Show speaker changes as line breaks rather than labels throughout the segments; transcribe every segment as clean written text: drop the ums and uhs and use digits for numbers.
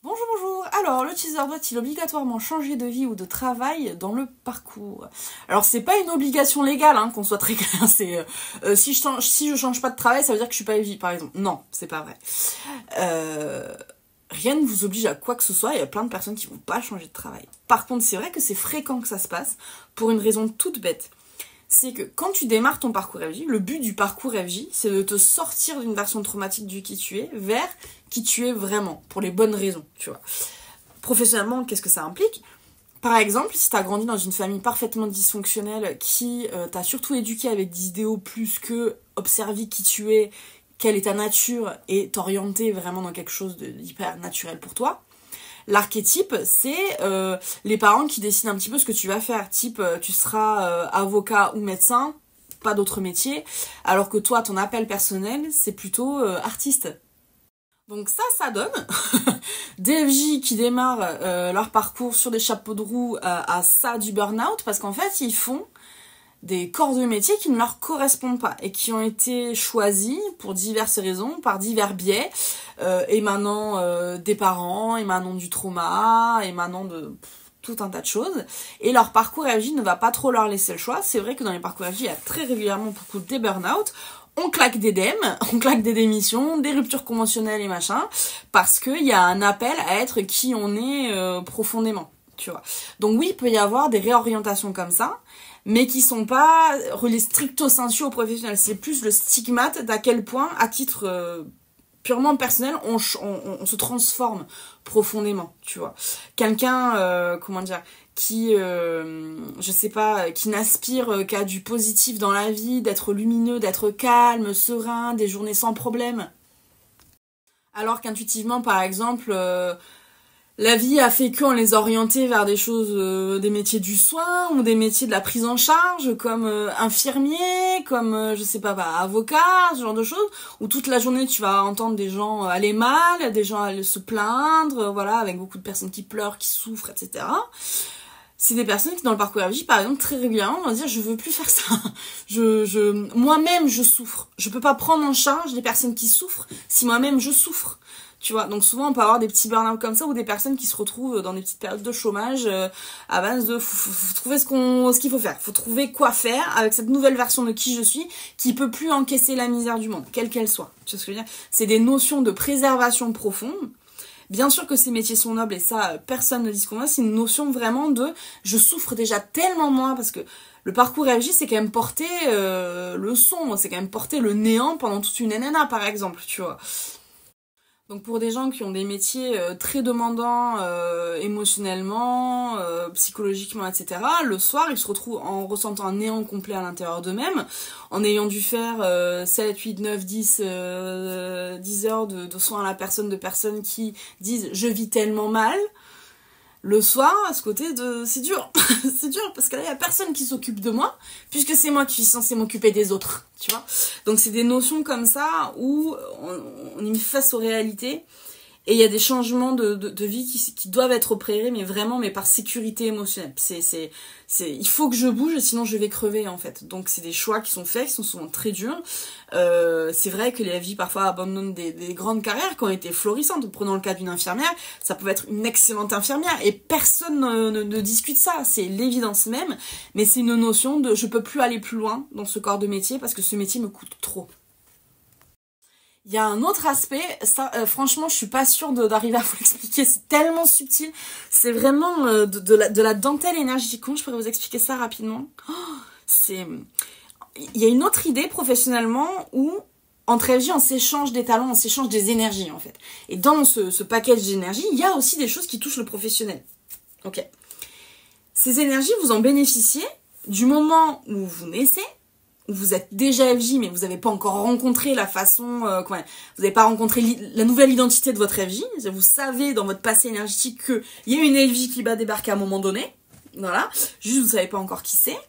Bonjour, bonjour. Alors, le teaser doit-il obligatoirement changer de vie ou de travail dans le parcours? Alors, c'est pas une obligation légale, hein, qu'on soit très clair. C'est si je change pas de travail, ça veut dire que je suis pas vie, par exemple. Non, c'est pas vrai. Rien ne vous oblige à quoi que ce soit. Il y a plein de personnes qui vont pas changer de travail. Par contre, c'est vrai que c'est fréquent que ça se passe pour une raison toute bête. C'est que quand tu démarres ton parcours FJ, le but du parcours FJ, c'est de te sortir d'une version traumatique du qui tu es vers qui tu es vraiment, pour les bonnes raisons, tu vois. Professionnellement, qu'est-ce que ça implique? Par exemple, si tu as grandi dans une famille parfaitement dysfonctionnelle qui t'a surtout éduqué avec des idéaux plus que observer qui tu es, quelle est ta nature et t'orienter vraiment dans quelque chose d'hyper naturel pour toi, l'archétype, c'est les parents qui décident un petit peu ce que tu vas faire. Type, tu seras avocat ou médecin, pas d'autre métier, alors que toi, ton appel personnel, c'est plutôt artiste. Donc ça donne des FJ qui démarrent leur parcours sur des chapeaux de roue à ça du burn-out, parce qu'en fait, ils font des corps de métier qui ne leur correspondent pas et qui ont été choisis pour diverses raisons, par divers biais, émanant des parents, émanant du trauma, émanant de tout un tas de choses. Et leur parcours FJ ne va pas trop leur laisser le choix. C'est vrai que dans les parcours FJ, il y a très régulièrement beaucoup de burn-out. On claque des DEM, on claque des démissions, des ruptures conventionnelles et machin, parce qu'il y a un appel à être qui on est profondément, tu vois. Donc oui, il peut y avoir des réorientations comme ça, mais qui sont pas reliés stricto sensu aux professionnels. C'est plus le stigmate d'à quel point, à titre purement personnel, on se transforme profondément, tu vois. Quelqu'un, comment dire, qui, je sais pas, qui n'aspire qu'à du positif dans la vie, d'être lumineux, d'être calme, serein, des journées sans problème. Alors qu'intuitivement, par exemple, la vie a fait qu'on les orientait vers des choses, des métiers du soin ou des métiers de la prise en charge, comme infirmier, comme, je sais pas, avocat, ce genre de choses, où toute la journée tu vas entendre des gens aller mal, des gens aller se plaindre, voilà, avec beaucoup de personnes qui pleurent, qui souffrent, etc. C'est des personnes qui, dans le parcours FJ, par exemple, très régulièrement vont dire je veux plus faire ça. Moi-même, je souffre. Je peux pas prendre en charge les personnes qui souffrent si moi-même je souffre. Tu vois, donc souvent on peut avoir des petits burn-out comme ça ou des personnes qui se retrouvent dans des petites périodes de chômage à base de faut trouver ce qu'il faut faire. Faut trouver quoi faire avec cette nouvelle version de qui je suis qui peut plus encaisser la misère du monde, quelle qu'elle soit. Tu vois ce que je veux dire? C'est des notions de préservation profonde. Bien sûr que ces métiers sont nobles et ça, personne ne dit ce qu'on a. C'est une notion vraiment de je souffre déjà tellement moins parce que le parcours FJ, c'est quand même porter le son, c'est quand même porter le néant pendant toute une NNA, par exemple, tu vois. Donc pour des gens qui ont des métiers très demandants émotionnellement, psychologiquement, etc., le soir, ils se retrouvent en ressentant un néant complet à l'intérieur d'eux-mêmes, en ayant dû faire 7, 8, 9, 10 heures de soins à la personne, de personnes qui disent « je vis tellement mal », le soir, à ce côté de... C'est dur, c'est dur, parce que là, il n'y a personne qui s'occupe de moi, puisque c'est moi qui suis censée m'occuper des autres, tu vois. Donc c'est des notions comme ça où on y met face aux réalités, et il y a des changements de vie qui doivent être opérés, mais vraiment, mais par sécurité émotionnelle. Il faut que je bouge, sinon je vais crever, en fait. Donc c'est des choix qui sont faits, qui sont souvent très durs. C'est vrai que les vies parfois abandonnent des grandes carrières qui ont été florissantes. Prenons le cas d'une infirmière, ça peut être une excellente infirmière, et personne ne discute ça. C'est l'évidence même, mais c'est une notion de je peux plus aller plus loin dans ce corps de métier parce que ce métier me coûte trop. Il y a un autre aspect, ça, franchement, je suis pas sûre d'arriver à vous l'expliquer, c'est tellement subtil. C'est vraiment de la dentelle énergétique. Comment je pourrais vous expliquer ça rapidement? Il y a une autre idée professionnellement où, entre FJ, on s'échange des talents, on s'échange des énergies, en fait. Et dans ce package d'énergie, il y a aussi des choses qui touchent le professionnel. Ok. Ces énergies, vous en bénéficiez du moment où vous naissez, où vous êtes déjà FJ, mais vous n'avez pas encore rencontré la façon... vous n'avez pas rencontré la nouvelle identité de votre FJ. Vous savez dans votre passé énergétique qu'il y a une FJ qui va débarquer à un moment donné. Voilà. Juste, vous ne savez pas encore qui c'est.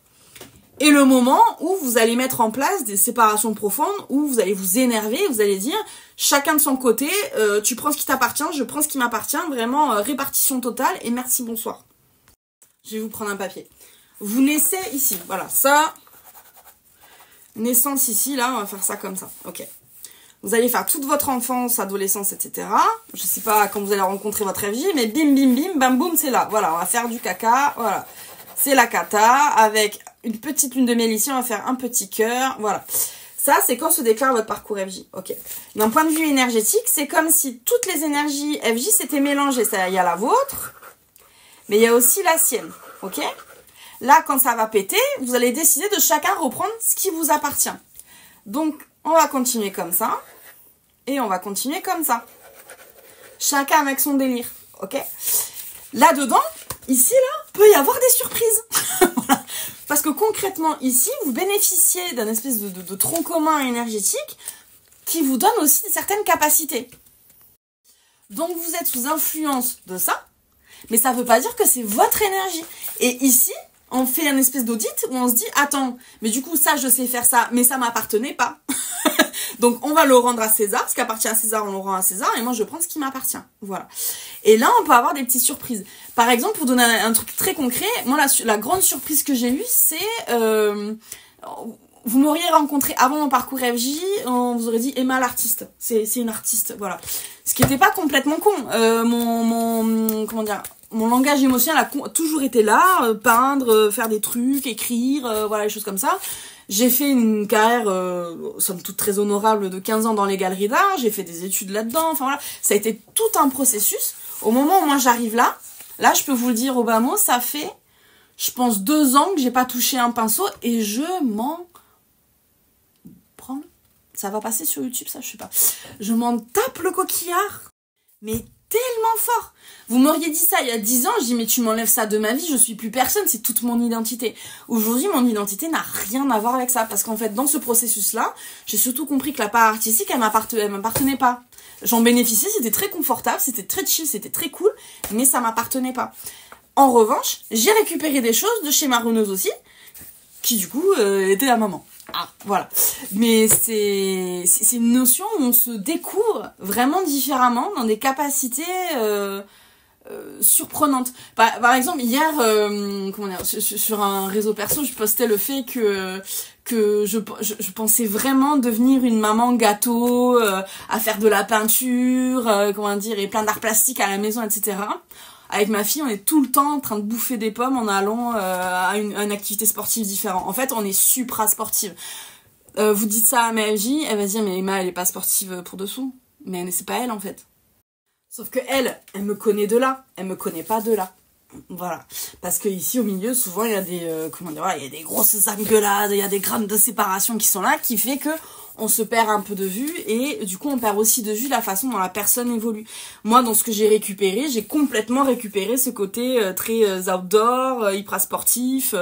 Et le moment où vous allez mettre en place des séparations profondes, où vous allez vous énerver, vous allez dire, chacun de son côté, tu prends ce qui t'appartient, je prends ce qui m'appartient, vraiment répartition totale, et merci, bonsoir. Je vais vous prendre un papier. Vous naissez ici, voilà, ça... Naissance ici, là, on va faire ça comme ça. Ok. Vous allez faire toute votre enfance, adolescence, etc. Je sais pas quand vous allez rencontrer votre FJ, mais bim, bim, bim, bam, boum, c'est là. Voilà, on va faire du caca, voilà. C'est la cata, avec une petite lune de miel ici, on va faire un petit cœur, voilà. Ça, c'est quand se déclare votre parcours FJ, ok. D'un point de vue énergétique, c'est comme si toutes les énergies FJ s'étaient mélangées. C'est-à-dire, il y a la vôtre, mais il y a aussi la sienne, ok. Là, quand ça va péter, vous allez décider de chacun reprendre ce qui vous appartient. Donc, on va continuer comme ça. Et on va continuer comme ça. Chacun avec son délire. Ok? Là-dedans, ici, là, peut y avoir des surprises. Voilà. Parce que concrètement, ici, vous bénéficiez d'un espèce de tronc commun énergétique qui vous donne aussi certaines capacités. Donc, vous êtes sous influence de ça. Mais ça ne veut pas dire que c'est votre énergie. Et ici, on fait une espèce d'audit où on se dit, attends, mais du coup, ça, je sais faire ça, mais ça m'appartenait pas. Donc, on va le rendre à César. Ce qui appartient à César, on le rend à César. Et moi, je prends ce qui m'appartient. Voilà. Et là, on peut avoir des petites surprises. Par exemple, pour donner un truc très concret, moi, la grande surprise que j'ai eue, c'est... vous m'auriez rencontré avant mon parcours FJ, on vous aurait dit Emma l'artiste. C'est une artiste, voilà. Ce qui n'était pas complètement con. Comment dire, mon langage émotionnel a toujours été là. Peindre, faire des trucs, écrire, voilà, les choses comme ça. J'ai fait une carrière, somme toute très honorable, de 15 ans dans les galeries d'art. J'ai fait des études là-dedans. Enfin voilà, ça a été tout un processus. Au moment où moi j'arrive là, je peux vous le dire au bas mot, ça fait, je pense, 2 ans que j'ai pas touché un pinceau et je m'en branle. Ça va passer sur YouTube, ça, je sais pas. Je m'en tape le coquillard, mais tellement fort. Vous m'auriez dit ça il y a 10 ans, je dis mais tu m'enlèves ça de ma vie, je suis plus personne, c'est toute mon identité. Aujourd'hui, mon identité n'a rien à voir avec ça, parce qu'en fait, dans ce processus-là, j'ai surtout compris que la part artistique, elle m'appartenait pas. J'en bénéficiais, c'était très confortable, c'était très chill, c'était très cool, mais ça m'appartenait pas. En revanche, j'ai récupéré des choses de chez Marronneuse aussi, qui du coup était la maman. Ah, voilà. Mais c'est une notion où on se découvre vraiment différemment dans des capacités surprenantes. Par exemple, hier, comment dire, sur un réseau perso, je postais le fait que je pensais vraiment devenir une maman gâteau, à faire de la peinture, comment dire, et plein d'arts plastiques à la maison, etc. Avec ma fille, on est tout le temps en train de bouffer des pommes en allant à une activité sportive différente. En fait, on est supra sportive. Vous dites ça à ma FJ, elle va dire mais Emma, elle est pas sportive pour dessous. Mais c'est pas elle en fait. Sauf que elle me connaît de là, elle me connaît pas de là. Voilà. Parce que ici au milieu, souvent il y a des voilà, il y a des grosses engueulades, il y a des grammes de séparation qui sont là, qui fait que on se perd un peu de vue et du coup on perd aussi de vue la façon dont la personne évolue. Moi, dans ce que j'ai récupéré, j'ai complètement récupéré ce côté très outdoor, hyper sportif.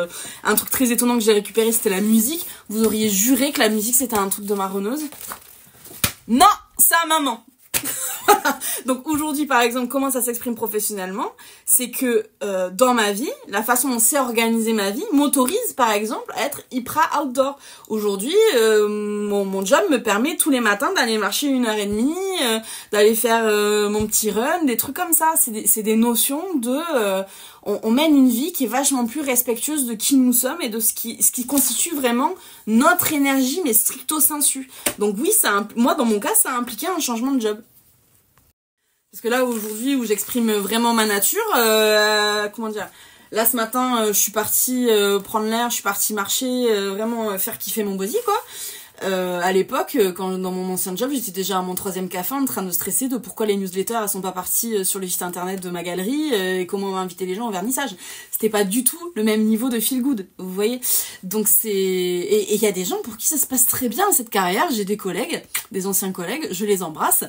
Un truc très étonnant que j'ai récupéré, c'était la musique. Vous auriez juré que la musique c'était un truc de Marronneuse. Non, ça maman. Donc aujourd'hui, par exemple, comment ça s'exprime professionnellement, c'est que dans ma vie, la façon dont c'est organisé ma vie m'autorise, par exemple, à être hyper outdoor. Aujourd'hui, mon job me permet tous les matins d'aller marcher 1h30, d'aller faire mon petit run, des trucs comme ça. C'est des notions de... on mène une vie qui est vachement plus respectueuse de qui nous sommes et de ce qui constitue vraiment notre énergie, mais stricto sensu. Donc oui, moi, dans mon cas, ça a impliqué un changement de job. Parce que là, aujourd'hui, où j'exprime vraiment ma nature, comment dire, là, ce matin, je suis partie prendre l'air, je suis partie marcher, vraiment faire kiffer mon body, quoi. À l'époque, quand dans mon ancien job, j'étais déjà à mon 3e café en train de stresser de pourquoi les newsletters elles sont pas parties sur le site internet de ma galerie et comment on va inviter les gens au vernissage. C'était pas du tout le même niveau de feel good, vous voyez. Donc et il y a des gens pour qui ça se passe très bien cette carrière. J'ai des collègues, des anciens collègues, je les embrasse.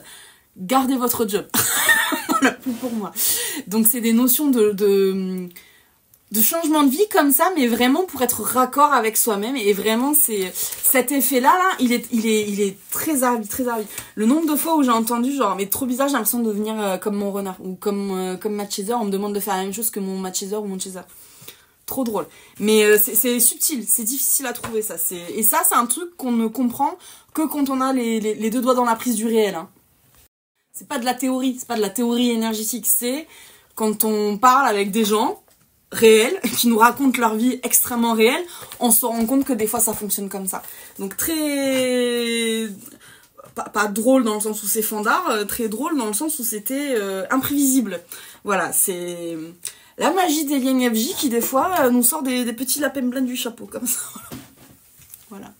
Gardez votre job. Voilà, pour moi. Donc c'est des notions de changement de vie comme ça, mais vraiment pour être raccord avec soi-même. Et vraiment, c'est cet effet-là, il est très aride, très aride. Le nombre de fois où j'ai entendu genre, mais trop bizarre, j'ai l'impression de devenir comme mon renard ou comme Matt Chaser. On me demande de faire la même chose que mon Matt Chaser ou mon Chaser. Trop drôle. Mais c'est subtil, c'est difficile à trouver ça. Et ça, c'est un truc qu'on ne comprend que quand on a les 2 doigts dans la prise du réel. Hein. C'est pas de la théorie, c'est pas de la théorie énergétique. C'est quand on parle avec des gens réels, qui nous racontent leur vie extrêmement réelle, on se rend compte que des fois ça fonctionne comme ça. Donc très... pas drôle dans le sens où c'est fandard, très drôle dans le sens où c'était imprévisible. Voilà, c'est la magie des Liens FJ qui des fois nous sort des petits lapins blancs du chapeau, comme ça. Voilà.